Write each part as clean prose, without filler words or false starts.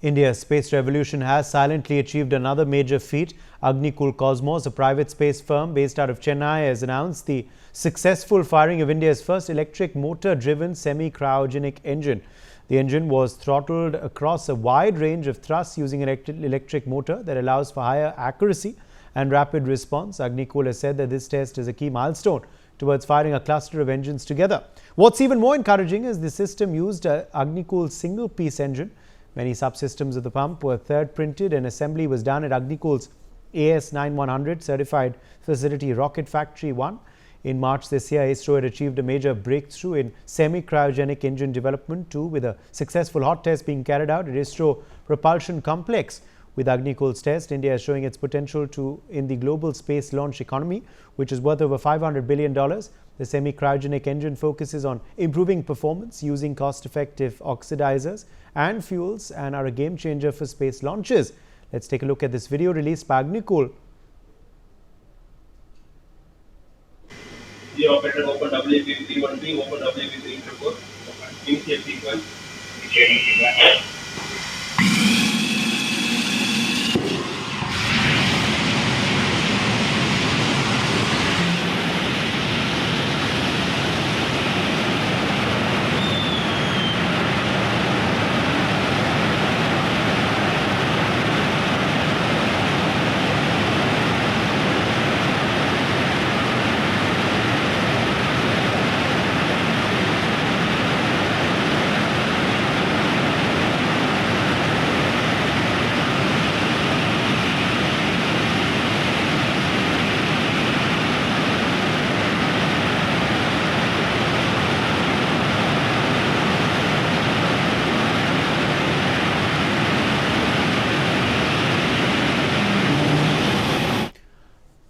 India's space revolution has silently achieved another major feat. Agnikul Cosmos, a private space firm based out of Chennai, has announced the successful firing of India's first electric motor-driven semi-cryogenic engine. The engine was throttled across a wide range of thrusts using an electric motor that allows for higher accuracy and rapid response. Agnikul has said that this test is a key milestone towards firing a cluster of engines together. What's even more encouraging is the system used Agnikul's single-piece engine. Many subsystems of the pump were third printed and assembly was done at Agnikul's AS9100 certified facility Rocket Factory 1. In March this year, ISRO had achieved a major breakthrough in semi-cryogenic engine development too, with a successful hot test being carried out at ISRO Propulsion Complex. With Agnikul's test, India is showing its potential in the global space launch economy, which is worth over $500 billion. The semi-cryogenic engine focuses on improving performance using cost-effective oxidizers and fuels and are a game changer for space launches. Let's take a look at this video released by Agnikul. The operator open WP313, open WP324, initial sequence.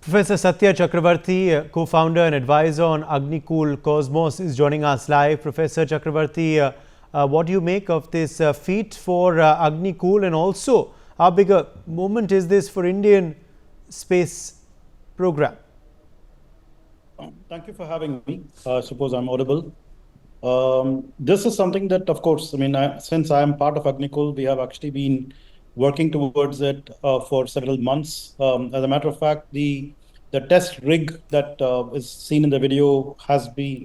Professor Satya Chakravarti, co-founder and advisor on Agnikul Cosmos, is joining us live. Professor Chakravarti, what do you make of this feat for Agnikul, and also how big a moment is this for Indian space program? Thank you for having me. I suppose I'm audible. This is something that, of course, since I am part of Agnikul, we have actually been working towards it for several months. As a matter of fact, the test rig that is seen in the video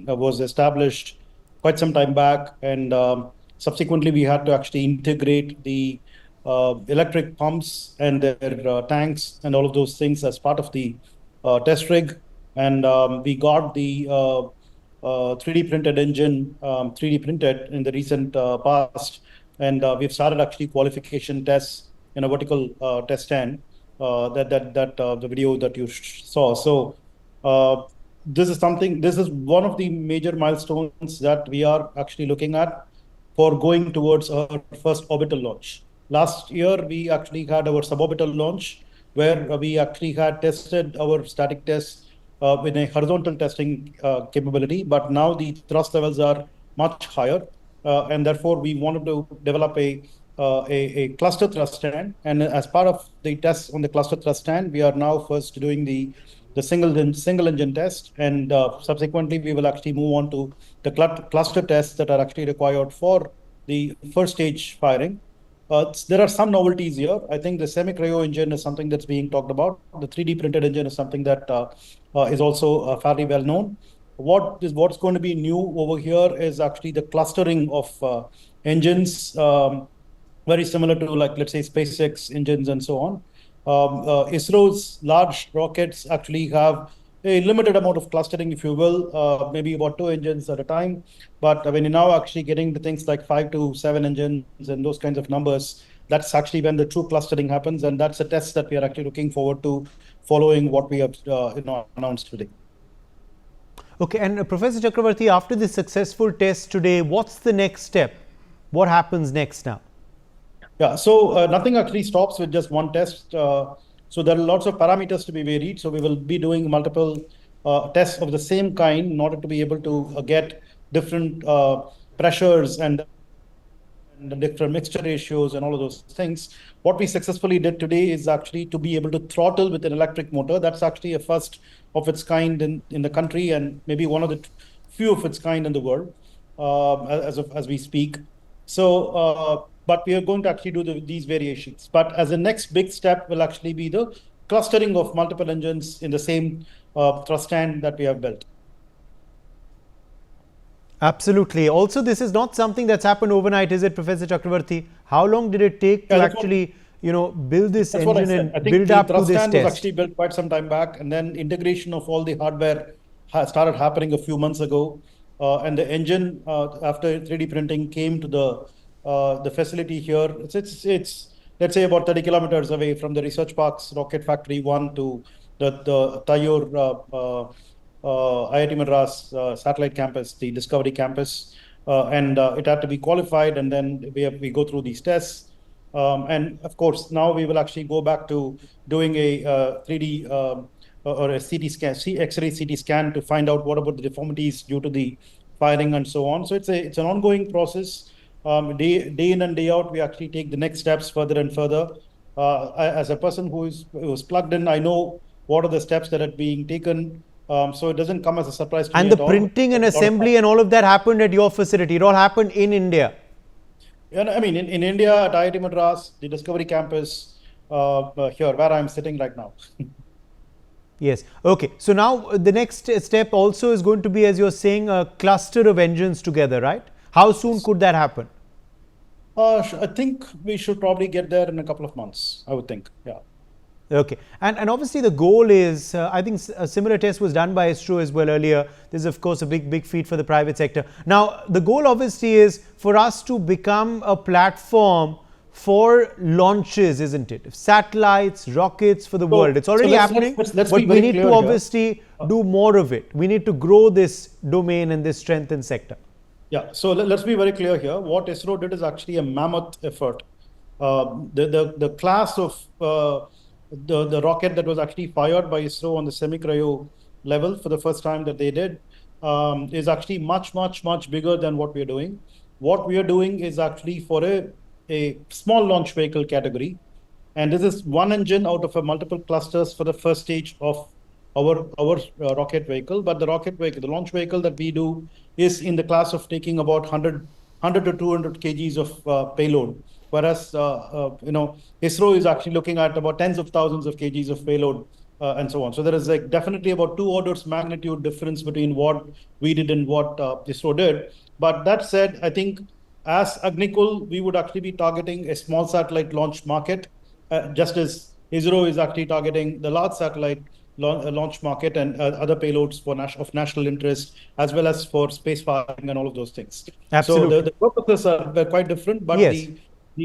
was established quite some time back, and subsequently we had to actually integrate the electric pumps and their tanks and all of those things as part of the test rig. And we got the 3D printed engine 3D printed in the recent past, and we've started actually qualification tests in a vertical test stand. The video that you saw. So this is one of the major milestones that we are actually looking at for going towards our first orbital launch. Last year, we actually had our suborbital launch, where we actually had tested our static tests with a horizontal testing capability, but now the thrust levels are much higher, and therefore we wanted to develop a cluster thrust stand. And as part of the tests on the cluster thrust stand, we are now first doing the single engine test, and subsequently we will actually move on to the cluster tests that are actually required for the first stage firing. There are some novelties here. I think the semi-cryo engine is something that's being talked about. The 3D printed engine is something that is also fairly well known. What's going to be new over here is actually the clustering of engines, very similar to, like, let's say, SpaceX engines and so on. ISRO's large rockets actually have a limited amount of clustering, if you will, maybe about 2 engines at a time. But when you're now actually getting to things like 5 to 7 engines and those kinds of numbers, that's actually when the true clustering happens. And that's a test that we are actually looking forward to following what we have announced today. Okay, and Professor Chakravarti, after this successful test today, what's the next step? What happens next now? Yeah, so nothing actually stops with just one test. So there are lots of parameters to be varied. So we will be doing multiple tests of the same kind in order to be able to get different pressures and the different mixture ratios and all of those things. What we successfully did today is actually to be able to throttle with an electric motor. That's actually a first of its kind in the country, and maybe one of the few of its kind in the world as we speak. So but we are going to actually do these variations. But as the next big step will actually be the clustering of multiple engines in the same thrust stand that we have built. Absolutely. Also, this is not something that's happened overnight, is it, Professor Chakravarti? How long did it take to actually, build this engine and build up to this test? The thrust stand was actually built quite some time back, and then integration of all the hardware started happening a few months ago. And the engine, after 3D printing, came to the facility here. It's let's say about 30 kilometers away from the Research Park's Rocket Factory 1 to the Tayur IIT Madras satellite campus, the Discovery campus, and it had to be qualified, and then we go through these tests. And of course, now we will actually go back to doing a 3D or a CT scan, X-ray CT scan to find out what about the deformities due to the firing and so on. So it's an ongoing process. Day in and day out, we actually take the next steps further and further. As a person who was plugged in, I know what are the steps that are being taken. So it doesn't come as a surprise to me at all. And the printing and assembly and all of that happened at your facility. It all happened in India. Yeah, I mean, in India at IIT Madras, the Discovery campus, here where I'm sitting right now. Yes. Okay. So now the next step also is going to be, as you're saying, a cluster of engines together, right? How soon could that happen? I think we should probably get there in a couple of months, I would think. Yeah. Okay. And obviously the goal is, I think a similar test was done by ISRO as well earlier. This is of course a big feat for the private sector. Now the goal obviously is for us to become a platform for launches, isn't it? Satellites, rockets for the world. It's already happening, but we need to obviously do more of it. We need to grow this domain and this strengthened sector. Yeah, so let's be very clear here. What ISRO did is actually a mammoth effort. The class of the rocket that was actually fired by ISRO on the semi-cryo level for the first time that they did is actually much bigger than what we are doing. What we are doing is actually for a small launch vehicle category, and this is one engine out of a multiple clusters for the first stage of our rocket vehicle. But the launch vehicle that we do is in the class of taking about 100 to 200 kgs of payload, whereas ISRO is actually looking at about tens of thousands of kgs of payload and so on. So there is definitely about 2 orders magnitude difference between what we did and what ISRO did. But that said, I think as Agnikul, we would actually be targeting a small satellite launch market, just as ISRO is actually targeting the large satellite launch market and other payloads of national interest, as well as for space firing and all of those things. Absolutely. So the purposes are quite different, but yes.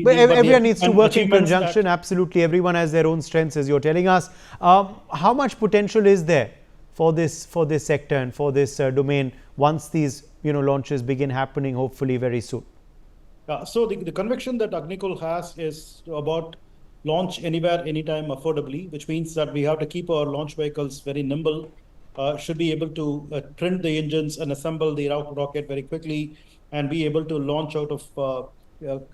But everyone needs to work in conjunction. Absolutely, everyone has their own strengths, as you're telling us. How much potential is there for this sector and for this domain once these launches begin happening, hopefully very soon? So the conviction that Agnikul has is about launch anywhere, anytime affordably, which means that we have to keep our launch vehicles very nimble, should be able to print the engines and assemble the rocket very quickly, and be able to launch out of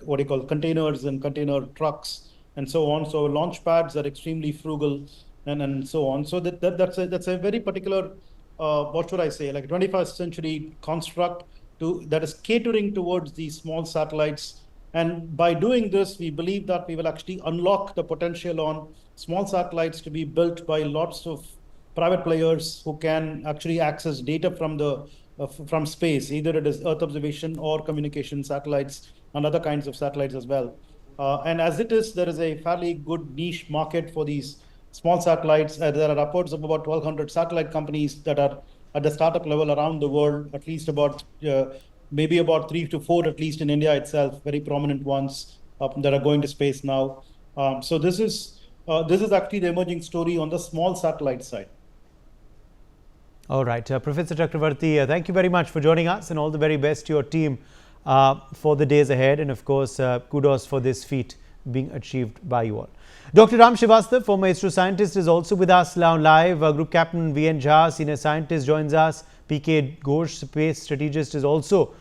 what you call containers and container trucks and so on. So launch pads are extremely frugal and so on. So that's a very particular, what should I say, like 21st century construct that is catering towards these small satellites. And by doing this, we believe that we will actually unlock the potential on small satellites to be built by lots of private players who can actually access data from space, either it is Earth observation or communication satellites and other kinds of satellites as well. And as it is, there is a fairly good niche market for these small satellites. There are upwards of about 1,200 satellite companies that are at the startup level around the world, at least about maybe about 3 to 4, at least in India itself, very prominent ones that are going to space now. So this is actually the emerging story on the small satellite side. All right, Professor Chakravarti, thank you very much for joining us, and all the very best to your team for the days ahead, and of course kudos for this feat being achieved by you all. Dr. Ram Srivastava, former ISRO scientist, is also with us now live. Group Captain V.N. Jha, senior scientist, joins us. P.K. Ghosh, space strategist, is also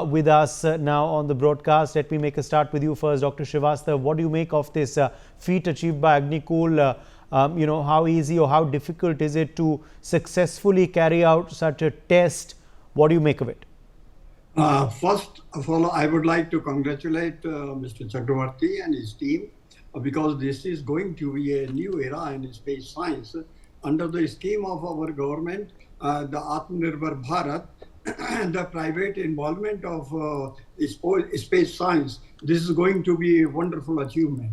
with us now on the broadcast. Let me make a start with you first, Dr. Srivastava. What do you make of this feat achieved by Agnikul? How easy or how difficult is it to successfully carry out such a test? What do you make of it? First of all, I would like to congratulate Mr. Chakravarti and his team because this is going to be a new era in space science. Under the scheme of our government, the Atmanirbhar Bharat, the private involvement of space science, this is going to be a wonderful achievement.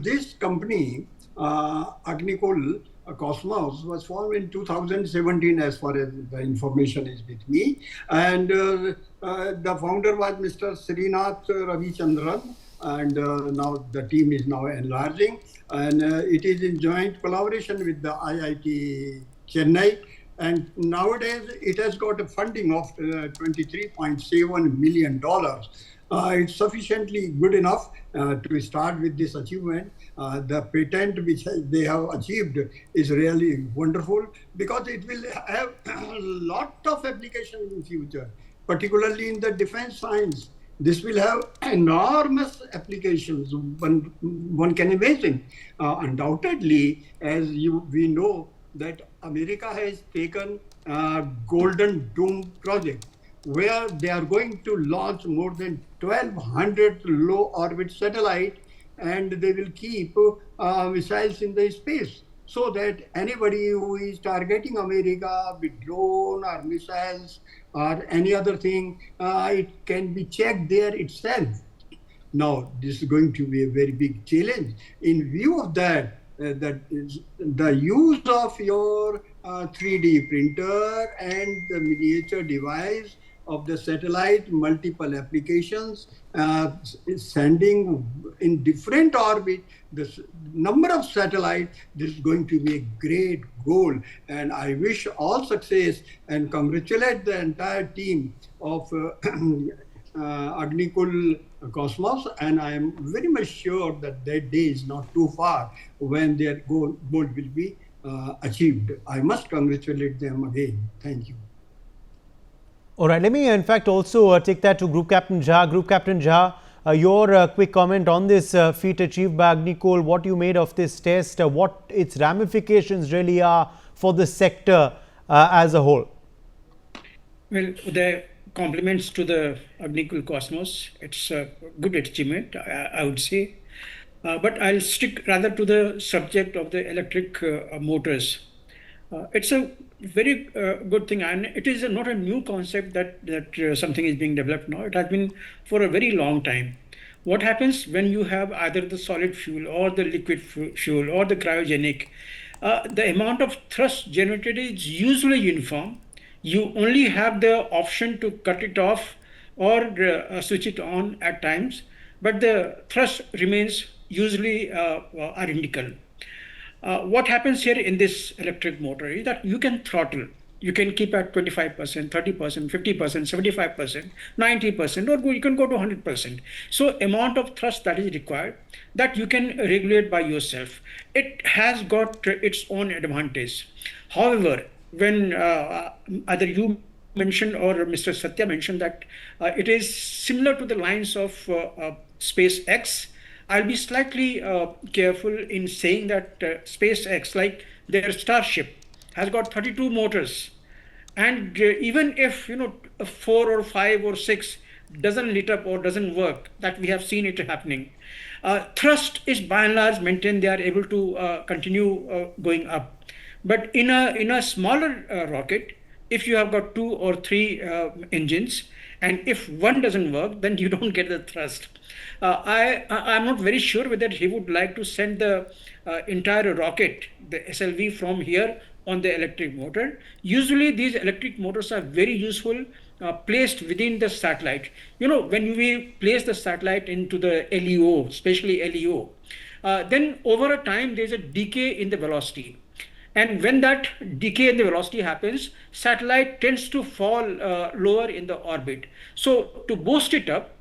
This company, Agnikul Cosmos, was formed in 2017 as far as the information is with me. And the founder was Mr. Srinath Ravichandran. And now the team is now enlarging. And it is in joint collaboration with the IIT Chennai. And nowadays it has got a funding of $23.7 million. It's sufficiently good enough to start with this achievement. The patent which they have achieved is really wonderful because it will have a lot of application in future, particularly in the defense science. This will have enormous applications. One can imagine. Undoubtedly, as we know, that America has taken Golden Dome project, where they are going to launch more than 1,200 low orbit satellites, and they will keep missiles in the space so that anybody who is targeting America with drone or missiles or any other thing, it can be checked there itself. Now, this is going to be a very big challenge. In view of that, that is the use of your 3D printer and the miniature device of the satellite, multiple applications, sending in different orbit, the number of satellites, this is going to be a great goal. And I wish all success and congratulate the entire team of Agnikul Cosmos, and I am very much sure that that day is not too far when their goal will be achieved. I must congratulate them again. Thank you. All right, let me in fact also take that to Group Captain Jha. Group Captain Jha, your quick comment on this feat achieved by Agnikul, what you made of this test, what its ramifications really are for the sector as a whole. Well, the compliments to the Agnikul Cosmos. It's a good achievement, I would say. But I'll stick rather to the subject of the electric motors. It's a very good thing, and it is not a new concept that something is being developed now. It has been for a very long time. What happens when you have either the solid fuel or the liquid fuel or the cryogenic, the amount of thrust generated is usually uniform. You only have the option to cut it off or switch it on at times, but the thrust remains usually identical. What happens here in this electric motor is that you can throttle. You can keep at 25%, 30%, 50%, 75%, 90%, or you can go to 100%. So amount of thrust that is required, that you can regulate by yourself. It has got its own advantage. However, when either you mentioned or Mr. Satya mentioned that it is similar to the lines of SpaceX, I'll be slightly careful in saying that SpaceX, like their Starship, has got 32 motors. And even if 4 or 5 or 6 doesn't lit up or doesn't work, that we have seen it happening, thrust is by and large maintained. They are able to continue going up. But in a smaller rocket, if you have got 2 or 3 engines, and if one doesn't work, then you don't get the thrust. I'm not very sure whether he would like to send the entire rocket, the SLV, from here on the electric motor. Usually these electric motors are very useful placed within the satellite. When we place the satellite into the LEO, especially LEO, then over a time there's a decay in the velocity. And when that decay in the velocity happens, satellite tends to fall lower in the orbit. So to boost it up,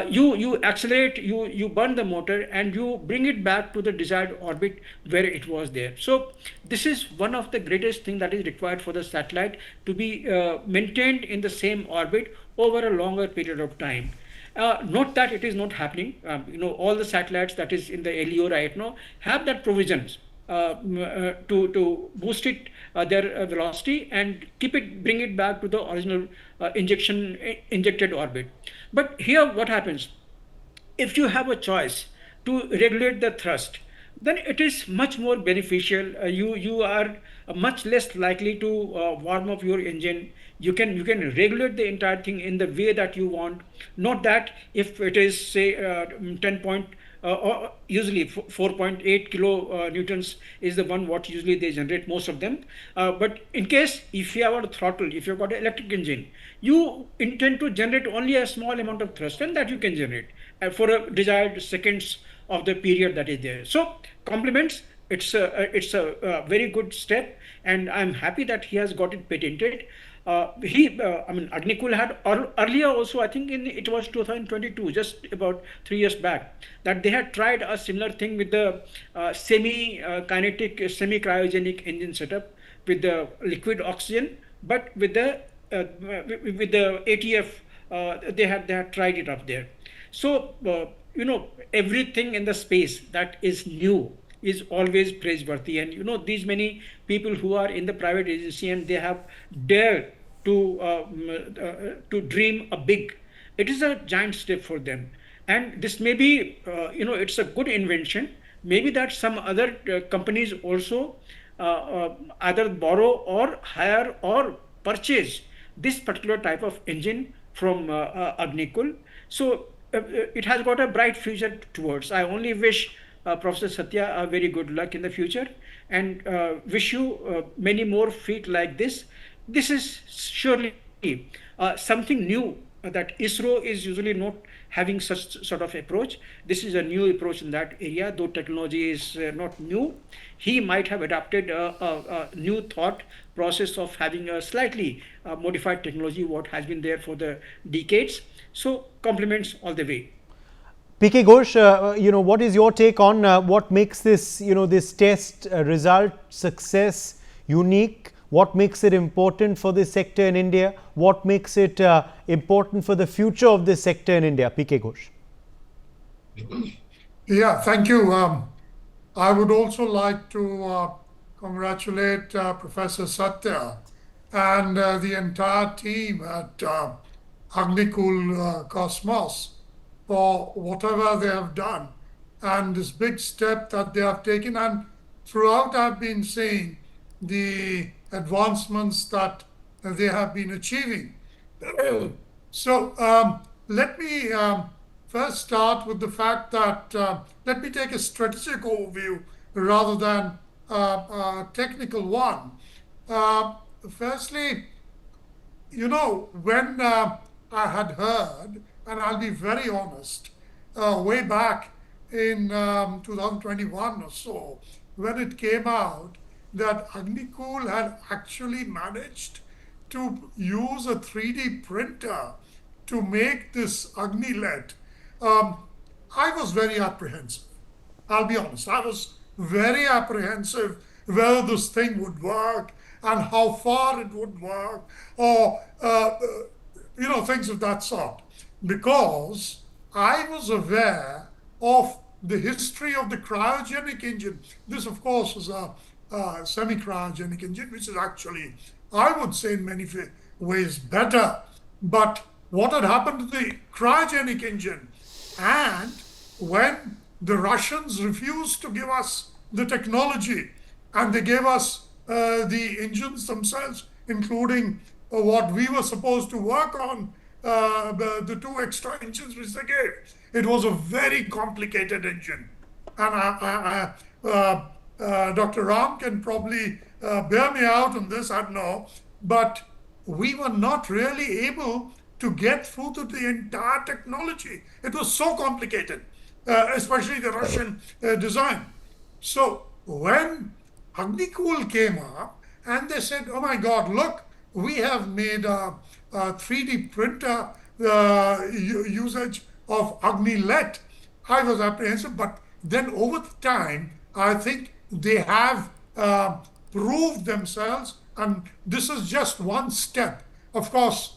you accelerate, you burn the motor, and you bring it back to the desired orbit where it was there. So this is one of the greatest things that is required for the satellite to be maintained in the same orbit over a longer period of time. Not that it is not happening. All the satellites that is in the LEO right now have that provisions. to boost it their velocity and bring it back to the original injected orbit. But here what happens? If you have a choice to regulate the thrust, then it is much more beneficial. You are much less likely to warm up your engine. You can regulate the entire thing in the way that you want. Not that if it is say 10 point or usually 4.8 kilo newtons is the one what usually they generate, most of them. But in case if you have a throttle, if you've got an electric engine, you intend to generate only a small amount of thrust, and that you can generate for a desired seconds of the period that is there. So compliments. It's a very good step, and I'm happy that he has got it patented. I mean, Agnikul had earlier also, I think it was 2022, just about 3 years back, that they had tried a similar thing with the semi-cryogenic engine setup with the liquid oxygen, but with the ATF, they had tried it up there. So everything in the space that is new is always praiseworthy, and these many people who are in the private agency and they have dared to dream a big. It is a giant step for them, and this may be it's a good invention. Maybe that some other companies also either borrow or hire or purchase this particular type of engine from Agnikul. So it has got a bright future towards. I only wish Professor Satya a very good luck in the future, and wish you many more feat like this. This is surely something new that ISRO is usually not having such sort of approach. This is a new approach in that area, though technology is not new. He might have adapted a new thought process of having a slightly modified technology, what has been there for the decades. So compliments all the way. PK Ghosh, what is your take on what makes this, this test result success unique? What makes it important for this sector in India? What makes it important for the future of this sector in India? PK Ghosh. Yeah, thank you. I would also like to congratulate Professor Satya and the entire team at Agnikul Cosmos for whatever they have done and this big step that they have taken. And throughout I've been seeing the advancements that they have been achieving. So let me first start with the fact that, let me take a strategic overview rather than a technical one. Firstly, when I had heard, and I'll be very honest, way back in 2021 or so, when it came out that Agnikul had actually managed to use a 3D printer to make this Agni-lead, I was very apprehensive. I'll be honest, I was very apprehensive whether this thing would work and how far it would work, or things of that sort, because I was aware of the history of the cryogenic engine. This, of course, is a semi-cryogenic engine, which is actually, I would say, in many ways better. But what had happened to the cryogenic engine? And when the Russians refused to give us the technology, and they gave us the engines themselves, including what we were supposed to work on, the two extra engines which they gave. It was a very complicated engine. And Dr. Ram can probably bear me out on this, I don't know, but we were not really able to get through to the entire technology. It was so complicated, especially the Russian design. So when Agnikul came up and they said, oh my God, look, we have made a 3D printer usage of Agni-lead, I was apprehensive, but then over time, I think they have proved themselves, and this is just one step. Of course,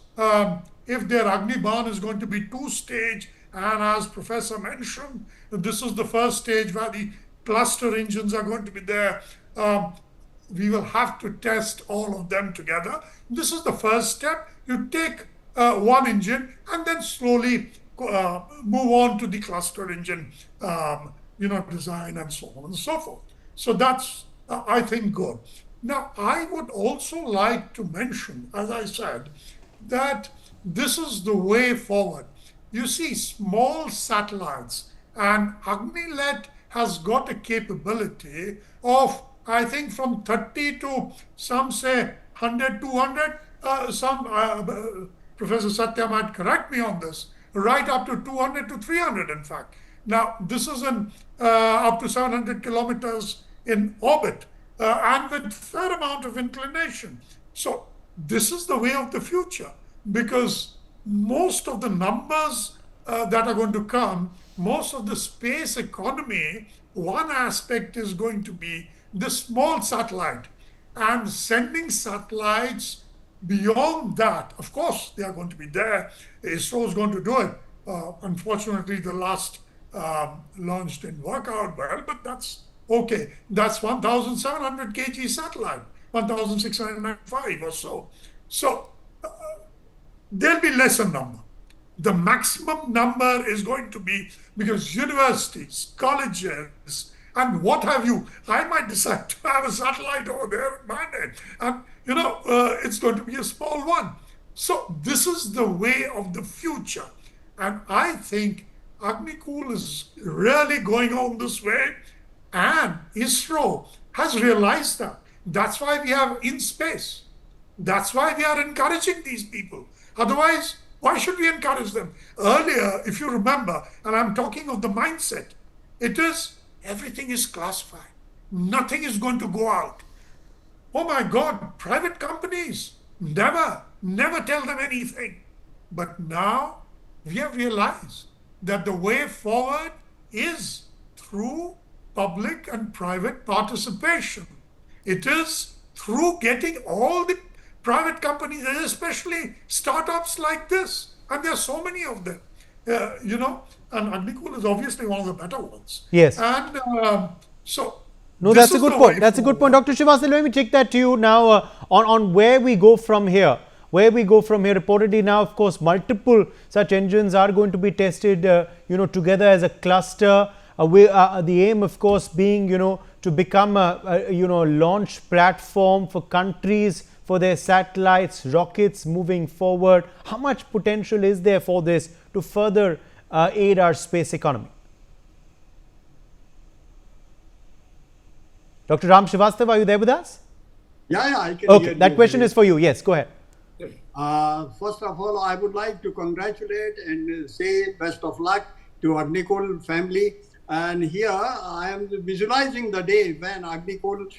if their Agni-Ban is going to be two-stage, and as Professor mentioned, this is the first stage where the cluster engines are going to be there. We will have to test all of them together. This is the first step. You take one engine and then slowly move on to the cluster engine, design and so on and so forth. So that's, I think, good. Now, I would also like to mention, as I said, that this is the way forward. You see, small satellites, and Agnilet has got a capability of, I think, from 30 to some say 100, 200, Professor Satya might correct me on this, right up to 200 to 300, in fact. Now, this is up to 700 kilometers in orbit and with fair amount of inclination. So this is the way of the future, because most of the numbers that are going to come, most of the space economy, one aspect is going to be the small satellite, and sending satellites beyond that. Of course, they are going to be there. ISRO is going to do it. Unfortunately, the last launch didn't work out well, but that's okay. That's 1,700 kg satellite, 1,695 or so. So there'll be lesser number. The maximum number is going to be, because universities, colleges, and what have you, I might decide to have a satellite over there at my name. And, it's going to be a small one. So this is the way of the future. And I think Agnikul is really going on this way. And ISRO has realized that. That's why we have in space. That's why we are encouraging these people. Otherwise, why should we encourage them? Earlier, if you remember, and I'm talking of the mindset, it is everything is classified. Nothing is going to go out. Oh my God, private companies, never tell them anything. But now we have realized that the way forward is through public and private participation. It is through getting all the private companies, especially startups like this, and there are so many of them, and Agnikul is obviously one of the better ones. Yes. And so. No, that's a good point. That's a good point. Dr. Srivastava, let me take that to you now on where we go from here. Where we go from here, reportedly now, of course, multiple such engines are going to be tested, together as a cluster. The aim, of course, being, to become a launch platform for countries for their satellites, rockets moving forward. How much potential is there for this to further aid our space economy? Dr. Ram Srivastava, are you there with us? Yeah, I can Okay, hear that you. question is for you. Yes, go ahead. First of all, I would like to congratulate and say best of luck to Agnikul family. And here I am visualizing the day when Agnikul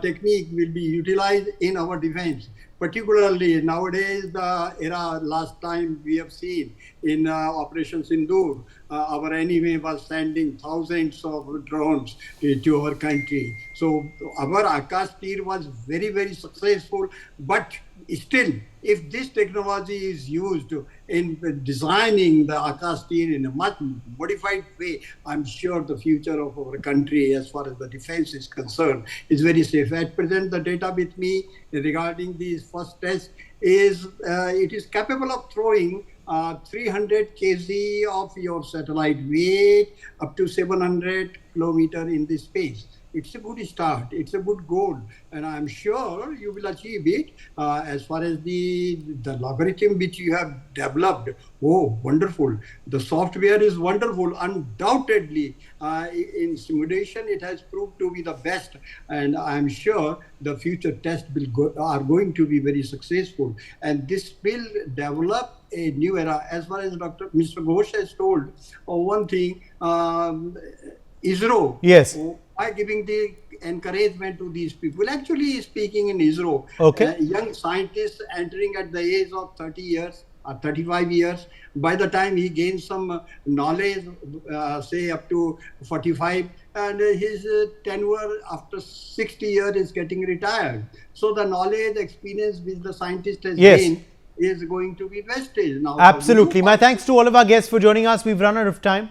technique will be utilized in our defense. Particularly nowadays, the era last time we have seen in Operation Sindoor, our enemy was sending thousands of drones to our country. So our Akash Tir was very, very successful. But still, if this technology is used in designing the Akash Tir in a much modified way, I'm sure the future of our country, as far as the defense is concerned, is very safe. At present, the data with me regarding these first test is it is capable of throwing 300 kg of your satellite weight up to 700 kilometer in the space. It's a good start. It's a good goal, and I'm sure you will achieve it. As far as the logarithm which you have developed, oh, wonderful! The software is wonderful. Undoubtedly, in simulation, it has proved to be the best, and I'm sure the future tests are going to be very successful, and this will develop a new era. As far as Mr. Ghosh has told, one thing, ISRO. Yes. By giving the encouragement to these people. Actually speaking, in ISRO, young scientists entering at the age of 30 years or 35 years, by the time he gains some knowledge, say up to 45, and his tenure after 60 years is getting retired. So the knowledge, experience which the scientist has gained is going to be wasted now. Absolutely. My thanks to all of our guests for joining us. We've run out of time.